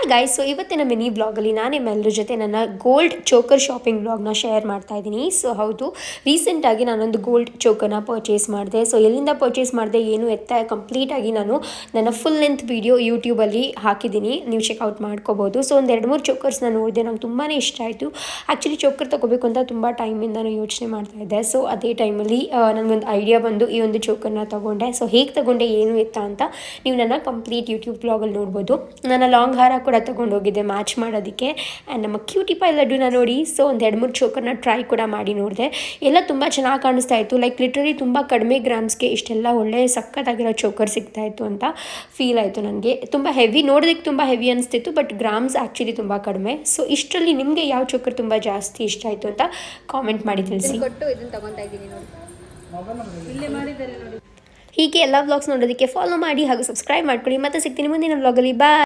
Hi guys, so ಇವತ್ತಿನ mini ಬ್ಲಾಗಲ್ಲಿ ನಾನು ನಿಮ್ಮೆಲ್ಲರ ಜೊತೆ ನನ್ನ ಗೋಲ್ಡ್ ಚೋಕರ್ ಶಾಪಿಂಗ್ ಬ್ಲಾಗ್ನ ಶೇರ್ ಮಾಡ್ತಾ ಇದ್ದೀನಿ. ಸೊ ಹೌದು, ರೀಸೆಂಟಾಗಿ ನಾನೊಂದು ಗೋಲ್ಡ್ ಚೋಕರ್ನ ಪರ್ಚೇಸ್ ಮಾಡಿದೆ. ಸೊ ಎಲ್ಲಿಂದ ಪರ್ಚೇಸ್ ಮಾಡಿದೆ ಏನು ಎತ್ತ ಕಂಪ್ಲೀಟಾಗಿ ನಾನು ನನ್ನ ಫುಲ್ ಲೆಂತ್ ವೀಡಿಯೋ ಯೂಟ್ಯೂಬಲ್ಲಿ ಹಾಕಿದ್ದೀನಿ, ನೀವು ಚೆಕ್ಔಟ್ ಮಾಡ್ಕೋಬೋದು. ಸೊ ಒಂದು 2-3 ಚೋಕರ್ಸ್ನ ನೋಡಿದೆ, ನಂಗೆ ತುಂಬಾ ಇಷ್ಟ ಆಯಿತು. ಆ್ಯಕ್ಚುಲಿ ಚೋಕರ್ ತೊಗೋಬೇಕು ಅಂತ ತುಂಬ ಟೈಮಿಂದ ನಾನು ಯೋಚನೆ ಮಾಡ್ತಾ ಇದ್ದೆ. ಸೊ ಅದೇ ಟೈಮಲ್ಲಿ ನನಗೊಂದು ಐಡಿಯಾ ಬಂದು ಈ ಒಂದು ಚೋಕರ್ನ ತೊಗೊಂಡೆ. ಸೊ ಹೇಗೆ ತೊಗೊಂಡೆ ಏನು ಎತ್ತ ಅಂತ ನೀವು ನನ್ನ ಕಂಪ್ಲೀಟ್ ಯೂಟ್ಯೂಬ್ ಬ್ಲಾಗಲ್ಲಿ ನೋಡ್ಬೋದು. ನನ್ನ ಲಾಂಗ್ ಹಾರ ಕೂಡ ತೊಗೊಂಡೋಗಿದ್ದೆ ಮ್ಯಾಚ್ ಮಾಡೋದಕ್ಕೆ. ಆ್ಯಂಡ್ ನಮ್ಮ ಕ್ಯೂಟಿ ಪೈ ಲಡ್ಡುನ ನೋಡಿ ಸೊ ಒಂದು 2-3 ಚೋಕರ್ನ ಟ್ರೈ ಕೂಡ ಮಾಡಿ ನೋಡಿದೆ. ಎಲ್ಲ ತುಂಬ ಚೆನ್ನಾಗಿ ಕಾಣಿಸ್ತಾ ಇತ್ತು. ಲೈಕ್ ಲಿಟ್ರಲಿ ತುಂಬ ಕಡಿಮೆ ಗ್ರಾಮ್ಸ್ಗೆ ಇಷ್ಟೆಲ್ಲ ಒಳ್ಳೆ ಸಖತ್ತಾಗಿರೋ ಚೋಕರ್ ಸಿಗ್ತಾಯಿತ್ತು ಅಂತ ಫೀಲ್ ಆಯಿತು ನನಗೆ. ತುಂಬ ಹೆವಿ ನೋಡೋದಕ್ಕೆ ತುಂಬ ಹೆವಿ ಅನಿಸ್ತಿತ್ತು, ಬಟ್ ಗ್ರಾಮ್ಸ್ ಆ್ಯಕ್ಚುಲಿ ತುಂಬ ಕಡಿಮೆ. ಸೊ ಇಷ್ಟರಲ್ಲಿ ನಿಮಗೆ ಯಾವ ಚೋಕರ್ ತುಂಬ ಜಾಸ್ತಿ ಇಷ್ಟ ಆಯಿತು ಅಂತ ಕಾಮೆಂಟ್ ಮಾಡಿ ತಿಳಿಸಿ. ಹೀಗೆ ಎಲ್ಲ ವ್ಲಾಗ್ಸ್ ನೋಡೋದಕ್ಕೆ ಫಾಲೋ ಮಾಡಿ ಹಾಗೂ ಸಬ್ಸ್ಕ್ರೈಬ್ ಮಾಡ್ಕೊಳ್ಳಿ. ಮತ್ತೆ ಸಿಗ್ತೀನಿ ಮುಂದಿನ ವ್ಲಾಗಲ್ಲಿ. ಬಾಯ್.